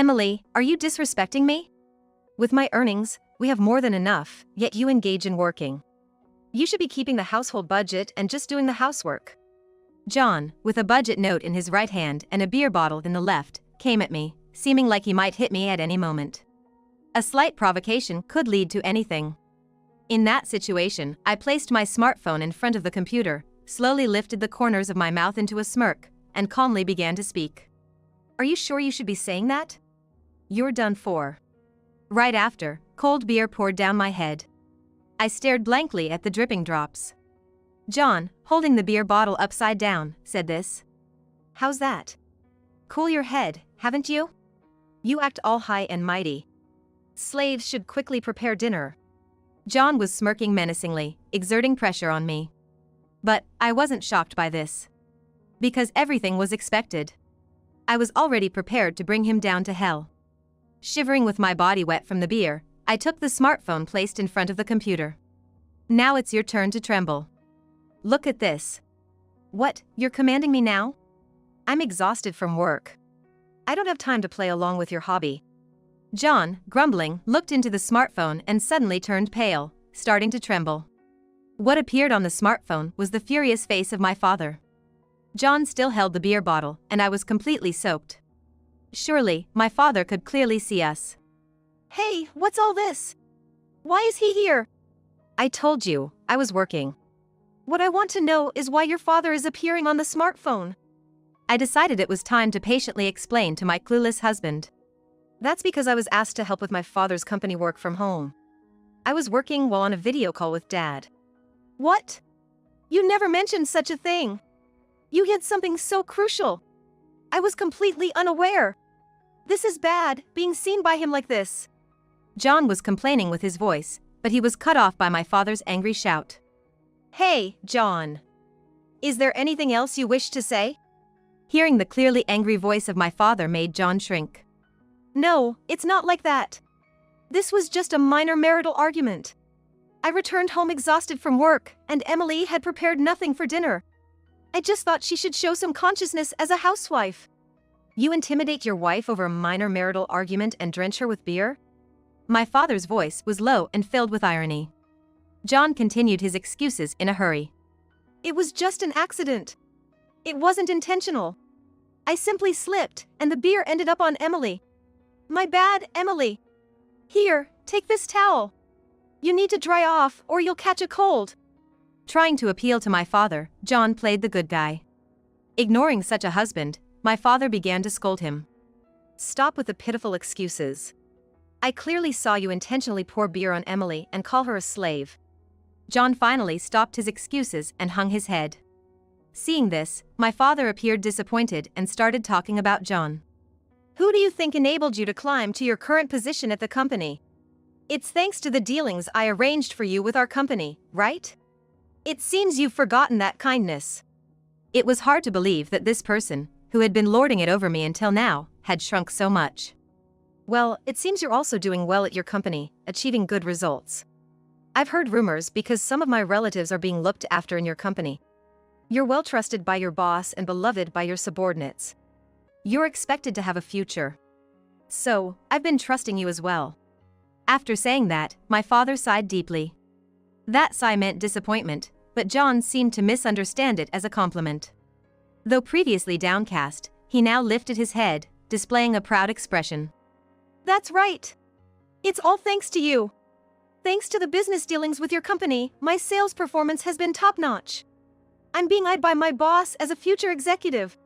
Emily, are you disrespecting me? With my earnings, we have more than enough, yet you engage in working. You should be keeping the household budget and just doing the housework. John, with a budget note in his right hand and a beer bottle in the left, came at me, seeming like he might hit me at any moment. A slight provocation could lead to anything. In that situation, I placed my smartphone in front of the computer, slowly lifted the corners of my mouth into a smirk, and calmly began to speak. Are you sure you should be saying that? You're done for. Right after, cold beer poured down my head. I stared blankly at the dripping drops. John, holding the beer bottle upside down, said this. How's that? Cool your head, haven't you? You act all high and mighty. Slaves should quickly prepare dinner. John was smirking menacingly, exerting pressure on me. But I wasn't shocked by this. Because everything was expected. I was already prepared to bring him down to hell. Shivering with my body wet from the beer, I took the smartphone placed in front of the computer. Now it's your turn to tremble. Look at this. What, you're commanding me now? I'm exhausted from work. I don't have time to play along with your hobby. John, grumbling, looked into the smartphone and suddenly turned pale, starting to tremble. What appeared on the smartphone was the furious face of my father. John still held the beer bottle, and I was completely soaked. Surely, my father could clearly see us. Hey, what's all this? Why is he here? I told you, I was working. What I want to know is why your father is appearing on the smartphone. I decided it was time to patiently explain to my clueless husband. That's because I was asked to help with my father's company work from home. I was working while on a video call with Dad. What? You never mentioned such a thing. You hid something so crucial. I was completely unaware. This is bad, being seen by him like this. John was complaining with his voice, but he was cut off by my father's angry shout. Hey, John. Is there anything else you wish to say? Hearing the clearly angry voice of my father made John shrink. No, it's not like that. This was just a minor marital argument. I returned home exhausted from work, and Emily had prepared nothing for dinner. I just thought she should show some consciousness as a housewife. You intimidate your wife over a minor marital argument and drench her with beer? My father's voice was low and filled with irony. John continued his excuses in a hurry. It was just an accident. It wasn't intentional. I simply slipped, and the beer ended up on Emily. My bad, Emily. Here, take this towel. You need to dry off, or you'll catch a cold. Trying to appeal to my father, John played the good guy. Ignoring such a husband, my father began to scold him. Stop with the pitiful excuses. I clearly saw you intentionally pour beer on Emily and call her a slave. John finally stopped his excuses and hung his head. Seeing this, my father appeared disappointed and started talking about John. Who do you think enabled you to climb to your current position at the company? It's thanks to the dealings I arranged for you with our company, right? It seems you've forgotten that kindness. It was hard to believe that this person, who had been lording it over me until now, had shrunk so much. Well, it seems you're also doing well at your company, achieving good results. I've heard rumors because some of my relatives are being looked after in your company. You're well trusted by your boss and beloved by your subordinates. You're expected to have a future. So, I've been trusting you as well. After saying that, my father sighed deeply. That sigh meant disappointment, but John seemed to misunderstand it as a compliment. Though previously downcast, he now lifted his head, displaying a proud expression. That's right. It's all thanks to you. Thanks to the business dealings with your company, my sales performance has been top-notch. I'm being eyed by my boss as a future executive.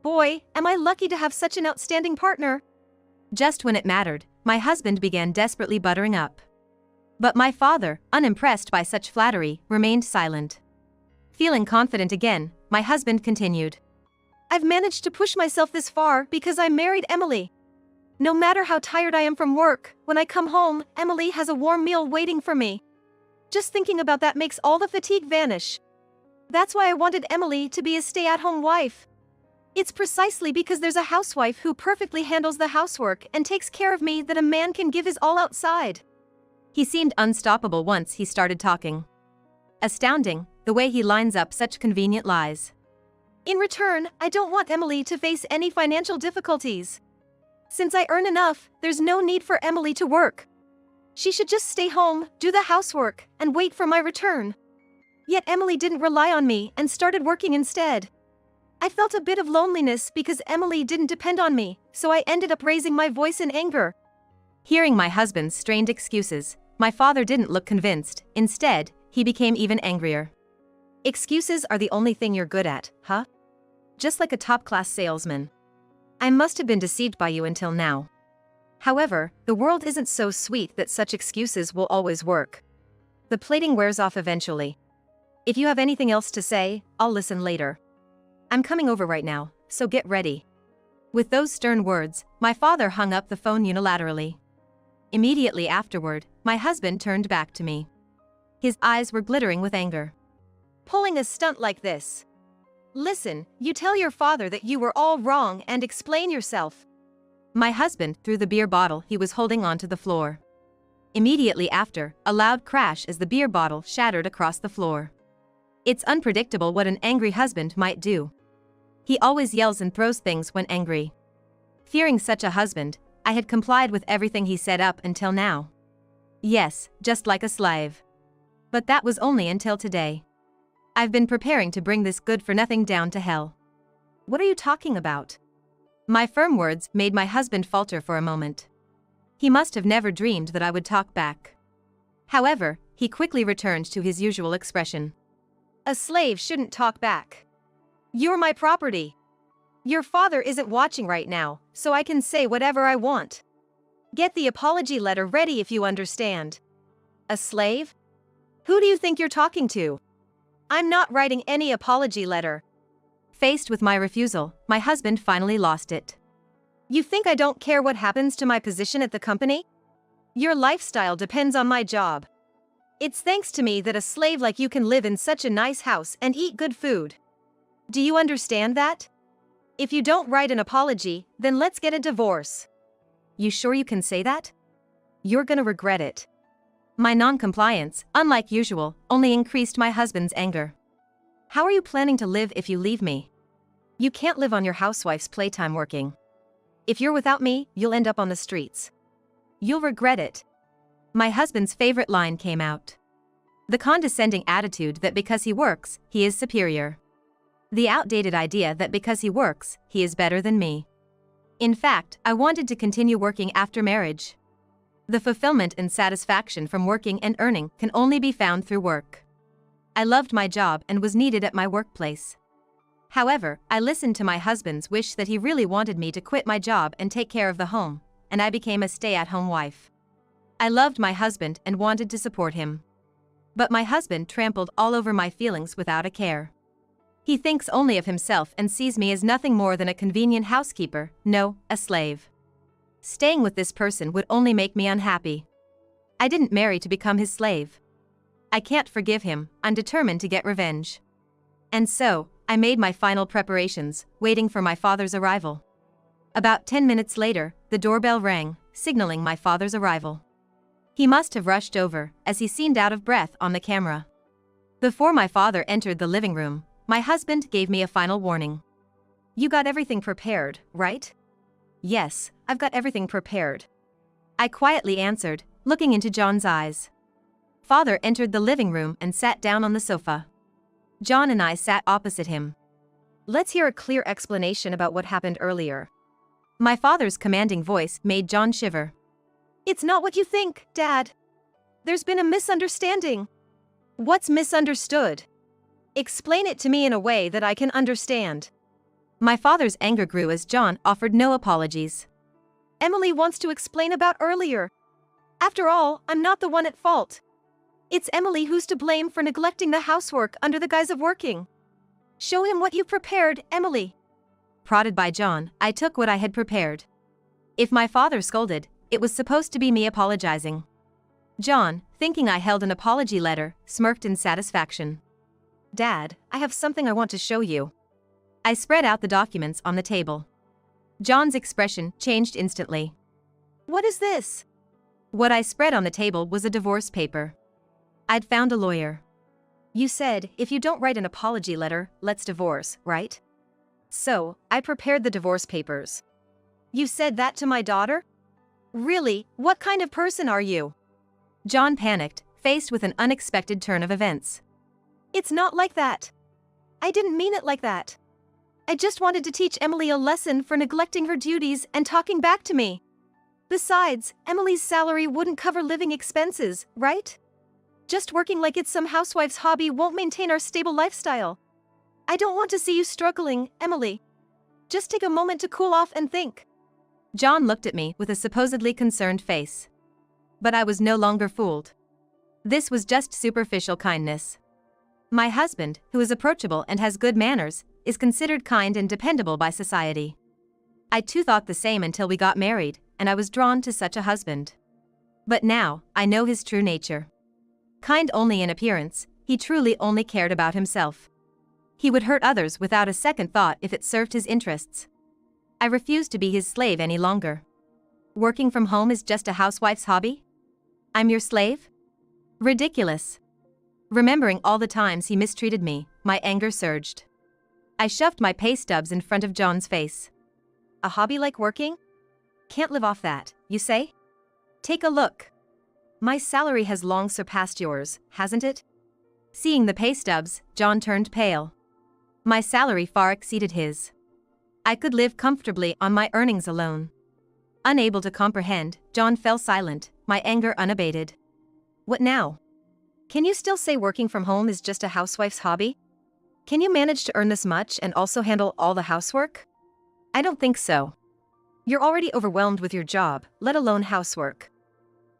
Boy, am I lucky to have such an outstanding partner. Just when it mattered, my husband began desperately buttering up. But my father, unimpressed by such flattery, remained silent. Feeling confident again, my husband continued. I've managed to push myself this far because I married Emily. No matter how tired I am from work, when I come home, Emily has a warm meal waiting for me. Just thinking about that makes all the fatigue vanish. That's why I wanted Emily to be a stay-at-home wife. It's precisely because there's a housewife who perfectly handles the housework and takes care of me that a man can give his all outside. He seemed unstoppable once he started talking. Astounding, the way he lines up such convenient lies. In return, I don't want Emily to face any financial difficulties. Since I earn enough, there's no need for Emily to work. She should just stay home, do the housework, and wait for my return. Yet Emily didn't rely on me and started working instead. I felt a bit of loneliness because Emily didn't depend on me, so I ended up raising my voice in anger. Hearing my husband's strained excuses, my father didn't look convinced. Instead, he became even angrier. Excuses are the only thing you're good at, huh? Just like a top-class salesman. I must have been deceived by you until now. However, the world isn't so sweet that such excuses will always work. The plating wears off eventually. If you have anything else to say, I'll listen later. I'm coming over right now, so get ready. With those stern words, my father hung up the phone unilaterally. Immediately afterward, my husband turned back to me. His eyes were glittering with anger. Pulling a stunt like this. Listen, you tell your father that you were all wrong and explain yourself. My husband threw the beer bottle he was holding onto the floor. Immediately after, a loud crash as the beer bottle shattered across the floor. It's unpredictable what an angry husband might do. He always yells and throws things when angry. Fearing such a husband, I had complied with everything he said up until now. Yes, just like a slave. But that was only until today. I've been preparing to bring this good-for-nothing down to hell. What are you talking about? My firm words made my husband falter for a moment. He must have never dreamed that I would talk back. However, he quickly returned to his usual expression. A slave shouldn't talk back. You're my property. Your father isn't watching right now, so I can say whatever I want. Get the apology letter ready if you understand. A slave? Who do you think you're talking to? I'm not writing any apology letter. Faced with my refusal, my husband finally lost it. You think I don't care what happens to my position at the company? Your lifestyle depends on my job. It's thanks to me that a slave like you can live in such a nice house and eat good food. Do you understand that? If you don't write an apology, then let's get a divorce. You sure you can say that? You're gonna regret it. My non-compliance, unlike usual, only increased my husband's anger. How are you planning to live if you leave me? You can't live on your housewife's playtime working. If you're without me, you'll end up on the streets. You'll regret it. My husband's favorite line came out. The condescending attitude that because he works, he is superior. The outdated idea that because he works, he is better than me. In fact, I wanted to continue working after marriage. The fulfillment and satisfaction from working and earning can only be found through work. I loved my job and was needed at my workplace. However, I listened to my husband's wish that he really wanted me to quit my job and take care of the home, and I became a stay-at-home wife. I loved my husband and wanted to support him. But my husband trampled all over my feelings without a care. He thinks only of himself and sees me as nothing more than a convenient housekeeper, no, a slave. Staying with this person would only make me unhappy. I didn't marry to become his slave. I can't forgive him, I'm determined to get revenge. And so, I made my final preparations, waiting for my father's arrival. About 10 minutes later, the doorbell rang, signaling my father's arrival. He must have rushed over, as he seemed out of breath on the camera. Before my father entered the living room, my husband gave me a final warning. You got everything prepared, right? Yes, I've got everything prepared. I quietly answered, looking into John's eyes. Father entered the living room and sat down on the sofa. John and I sat opposite him. Let's hear a clear explanation about what happened earlier. My father's commanding voice made John shiver. It's not what you think, Dad. There's been a misunderstanding. What's misunderstood? Explain it to me in a way that I can understand. My father's anger grew as John offered no apologies. Emily wants to explain about earlier. After all, I'm not the one at fault. It's Emily who's to blame for neglecting the housework under the guise of working. Show him what you prepared, Emily. Prodded by John, I took what I had prepared. If my father scolded, it was supposed to be me apologizing. John, thinking I held an apology letter, smirked in satisfaction. Dad, I have something I want to show you. I spread out the documents on the table. John's expression changed instantly. What is this? What I spread on the table was a divorce paper. I'd found a lawyer. You said, if you don't write an apology letter, let's divorce, right? So, I prepared the divorce papers. You said that to my daughter? Really, what kind of person are you? John panicked, faced with an unexpected turn of events. It's not like that. I didn't mean it like that. I just wanted to teach Emily a lesson for neglecting her duties and talking back to me. Besides, Emily's salary wouldn't cover living expenses, right? Just working like it's some housewife's hobby won't maintain our stable lifestyle. I don't want to see you struggling, Emily. Just take a moment to cool off and think. John looked at me with a supposedly concerned face. But I was no longer fooled. This was just superficial kindness. My husband, who is approachable and has good manners, is considered kind and dependable by society. I too thought the same until we got married, and I was drawn to such a husband. But now, I know his true nature. Kind only in appearance, he truly only cared about himself. He would hurt others without a second thought if it served his interests. I refuse to be his slave any longer. Working from home is just a housewife's hobby? I'm your slave? Ridiculous. Remembering all the times he mistreated me, my anger surged. I shoved my pay stubs in front of John's face. A hobby like working? Can't live off that, you say? Take a look. My salary has long surpassed yours, hasn't it? Seeing the pay stubs, John turned pale. My salary far exceeded his. I could live comfortably on my earnings alone. Unable to comprehend, John fell silent, my anger unabated. What now? Can you still say working from home is just a housewife's hobby? Can you manage to earn this much and also handle all the housework? I don't think so. You're already overwhelmed with your job, let alone housework.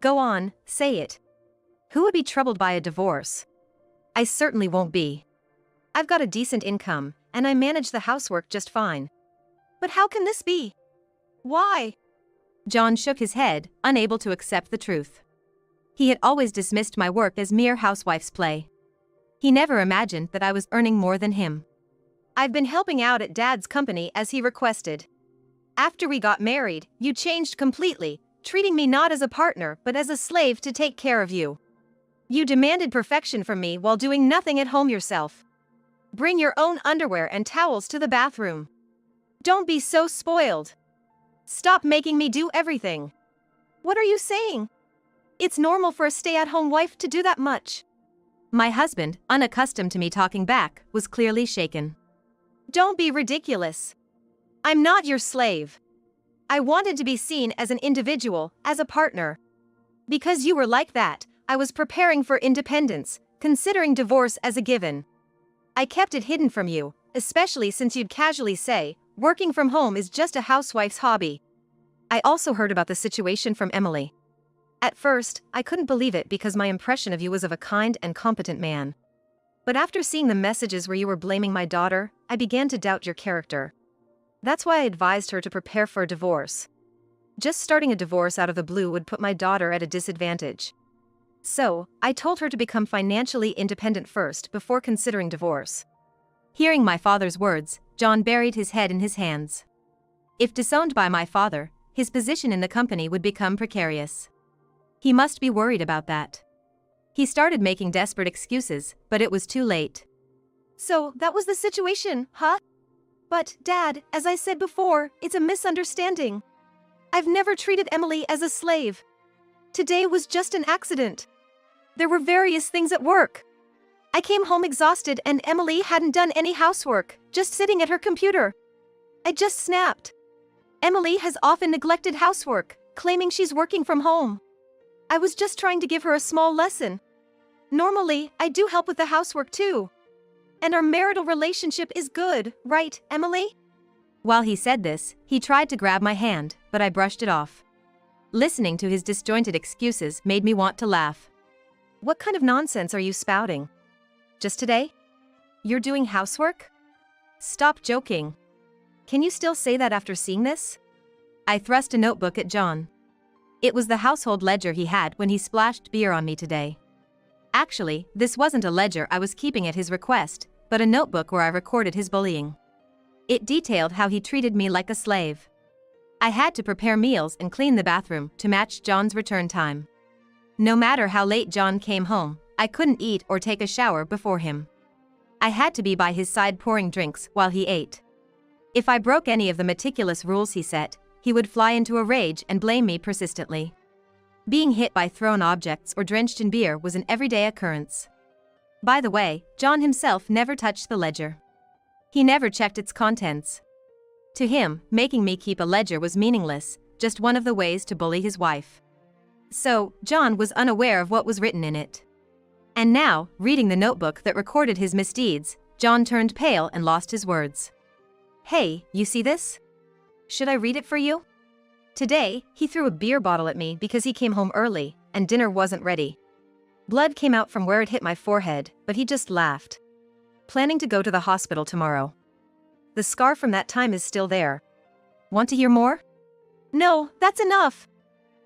Go on, say it. Who would be troubled by a divorce? I certainly won't be. I've got a decent income, and I manage the housework just fine. But how can this be? Why? John shook his head, unable to accept the truth. He had always dismissed my work as mere housewife's play. He never imagined that I was earning more than him. I've been helping out at Dad's company as he requested. After we got married, you changed completely, treating me not as a partner but as a slave to take care of you. You demanded perfection from me while doing nothing at home yourself. Bring your own underwear and towels to the bathroom. Don't be so spoiled. Stop making me do everything. What are you saying? It's normal for a stay-at-home wife to do that much. My husband, unaccustomed to me talking back, was clearly shaken. Don't be ridiculous. I'm not your slave. I wanted to be seen as an individual, as a partner. Because you were like that, I was preparing for independence, considering divorce as a given. I kept it hidden from you, especially since you'd casually say, working from home is just a housewife's hobby. I also heard about the situation from Emily. At first, I couldn't believe it because my impression of you was of a kind and competent man. But after seeing the messages where you were blaming my daughter, I began to doubt your character. That's why I advised her to prepare for a divorce. Just starting a divorce out of the blue would put my daughter at a disadvantage. So, I told her to become financially independent first before considering divorce. Hearing my father's words, John buried his head in his hands. If disowned by my father, his position in the company would become precarious. He must be worried about that. He started making desperate excuses, but it was too late. So, that was the situation, huh? But, Dad, as I said before, it's a misunderstanding. I've never treated Emily as a slave. Today was just an accident. There were various things at work. I came home exhausted and Emily hadn't done any housework, just sitting at her computer. I just snapped. Emily has often neglected housework, claiming she's working from home. I was just trying to give her a small lesson. Normally, I do help with the housework too. And our marital relationship is good, right, Emily? While he said this, he tried to grab my hand, but I brushed it off. Listening to his disjointed excuses made me want to laugh. What kind of nonsense are you spouting? Just today? You're doing housework? Stop joking. Can you still say that after seeing this? I thrust a notebook at John. It was the household ledger he had when he splashed beer on me today. Actually, this wasn't a ledger I was keeping at his request, but a notebook where I recorded his bullying. It detailed how he treated me like a slave. I had to prepare meals and clean the bathroom to match John's return time. No matter how late John came home, I couldn't eat or take a shower before him. I had to be by his side pouring drinks while he ate. If I broke any of the meticulous rules he set, he would fly into a rage and blame me persistently. Being hit by thrown objects or drenched in beer was an everyday occurrence. By the way, John himself never touched the ledger. He never checked its contents. To him, making me keep a ledger was meaningless, just one of the ways to bully his wife. So, John was unaware of what was written in it. And now, reading the notebook that recorded his misdeeds, John turned pale and lost his words. "Hey, you see this? Should I read it for you?" Today, he threw a beer bottle at me because he came home early, and dinner wasn't ready. Blood came out from where it hit my forehead, but he just laughed. Planning to go to the hospital tomorrow. The scar from that time is still there. Want to hear more? No, that's enough.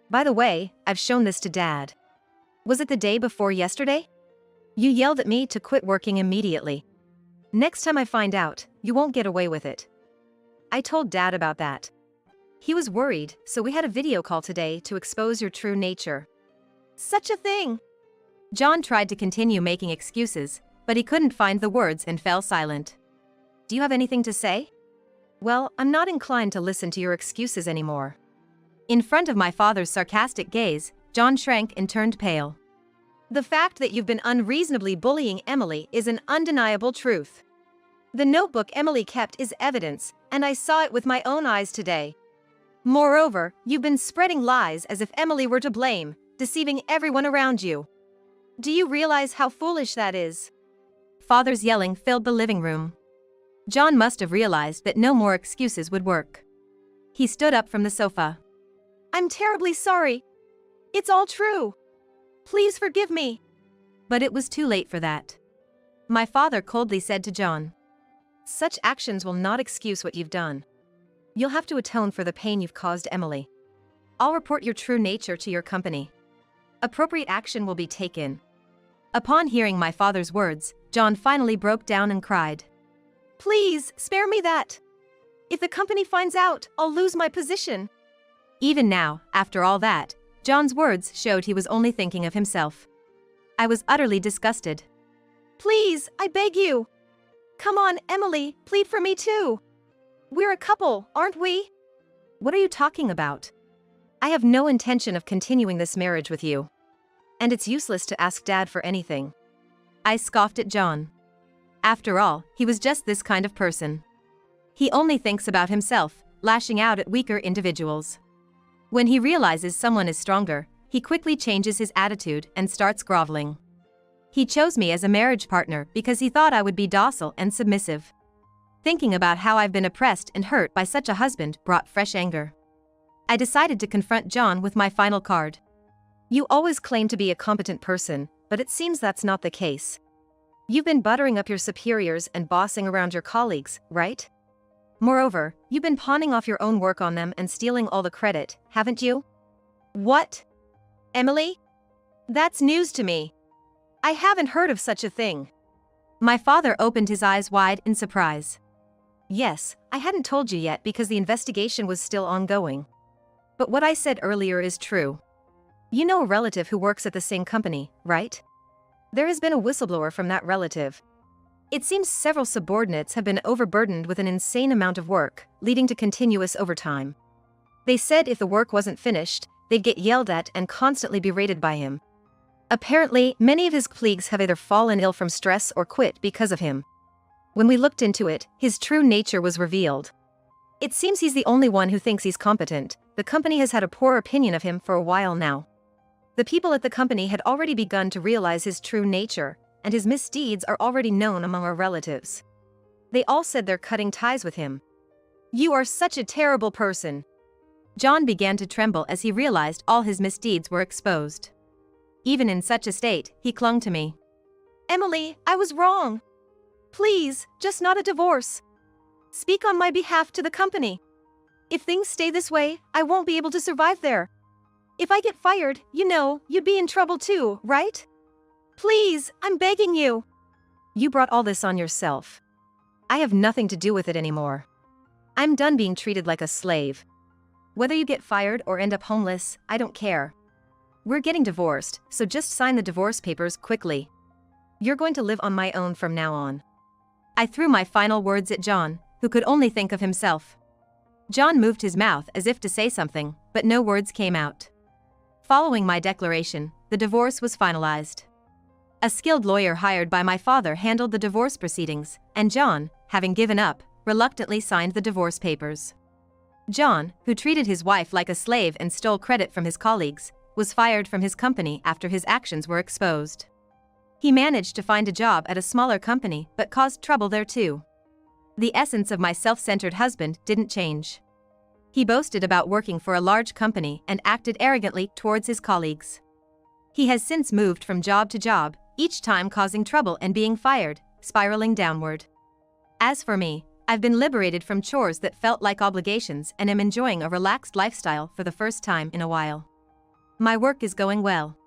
By the way, I've shown this to Dad. Was it the day before yesterday? You yelled at me to quit working immediately. Next time I find out, you won't get away with it. I told Dad about that. He was worried, so we had a video call today to expose your true nature. Such a thing! John tried to continue making excuses, but he couldn't find the words and fell silent. Do you have anything to say? Well, I'm not inclined to listen to your excuses anymore. In front of my father's sarcastic gaze, John shrank and turned pale. The fact that you've been unreasonably bullying Emily is an undeniable truth. The notebook Emily kept is evidence, and I saw it with my own eyes today. Moreover, you've been spreading lies as if Emily were to blame, deceiving everyone around you. Do you realize how foolish that is? Father's yelling filled the living room. John must have realized that no more excuses would work. He stood up from the sofa. I'm terribly sorry. It's all true. Please forgive me. But it was too late for that. My father coldly said to John, such actions will not excuse what you've done. You'll have to atone for the pain you've caused Emily. I'll report your true nature to your company. Appropriate action will be taken. Upon hearing my father's words, John finally broke down and cried. Please, spare me that. If the company finds out, I'll lose my position. Even now, after all that, John's words showed he was only thinking of himself. I was utterly disgusted. Please, I beg you. Come on, Emily, plead for me too. We're a couple, aren't we? What are you talking about? I have no intention of continuing this marriage with you. And it's useless to ask Dad for anything. I scoffed at John. After all, he was just this kind of person. He only thinks about himself, lashing out at weaker individuals. When he realizes someone is stronger, he quickly changes his attitude and starts groveling. He chose me as a marriage partner because he thought I would be docile and submissive. Thinking about how I've been oppressed and hurt by such a husband brought fresh anger. I decided to confront John with my final card. You always claim to be a competent person, but it seems that's not the case. You've been buttering up your superiors and bossing around your colleagues, right? Moreover, you've been pawning off your own work on them and stealing all the credit, haven't you? What? Emily? That's news to me. I haven't heard of such a thing. My father opened his eyes wide in surprise. Yes, I hadn't told you yet because the investigation was still ongoing. But what I said earlier is true. You know a relative who works at the same company, right? There has been a whistleblower from that relative. It seems several subordinates have been overburdened with an insane amount of work, leading to continuous overtime. They said if the work wasn't finished, they'd get yelled at and constantly berated by him. Apparently, many of his colleagues have either fallen ill from stress or quit because of him. When we looked into it, his true nature was revealed. It seems he's the only one who thinks he's competent. The company has had a poor opinion of him for a while now. The people at the company had already begun to realize his true nature, and his misdeeds are already known among our relatives. They all said they're cutting ties with him. You are such a terrible person. John began to tremble as he realized all his misdeeds were exposed. Even in such a state, he clung to me. Emily, I was wrong. Please, just not a divorce. Speak on my behalf to the company. If things stay this way, I won't be able to survive there. If I get fired, you know, you'd be in trouble too, right? Please, I'm begging you. You brought all this on yourself. I have nothing to do with it anymore. I'm done being treated like a slave. Whether you get fired or end up homeless, I don't care. We're getting divorced, so just sign the divorce papers quickly. You're going to live on my own from now on. I threw my final words at John, who could only think of himself. John moved his mouth as if to say something, but no words came out. Following my declaration, the divorce was finalized. A skilled lawyer hired by my father handled the divorce proceedings, and John, having given up, reluctantly signed the divorce papers. John, who treated his wife like a slave and stole credit from his colleagues, was fired from his company after his actions were exposed. He managed to find a job at a smaller company but caused trouble there too. The essence of my self-centered husband didn't change. He boasted about working for a large company and acted arrogantly towards his colleagues. He has since moved from job to job, each time causing trouble and being fired, spiraling downward. As for me, I've been liberated from chores that felt like obligations and am enjoying a relaxed lifestyle for the first time in a while. My work is going well.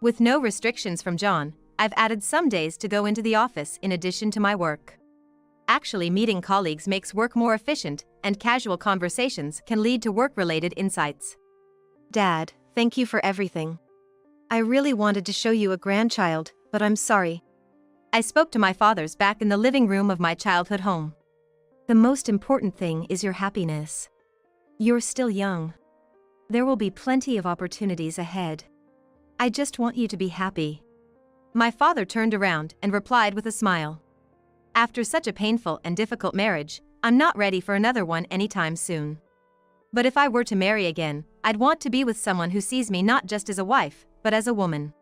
With no restrictions from John, I've added some days to go into the office in addition to my work. Actually, meeting colleagues makes work more efficient, and casual conversations can lead to work-related insights. Dad, thank you for everything. I really wanted to show you a grandchild, but I'm sorry. I spoke to my father's back in the living room of my childhood home. The most important thing is your happiness. You're still young. There will be plenty of opportunities ahead. I just want you to be happy. My father turned around and replied with a smile. After such a painful and difficult marriage, I'm not ready for another one anytime soon. But if I were to marry again, I'd want to be with someone who sees me not just as a wife, but as a woman.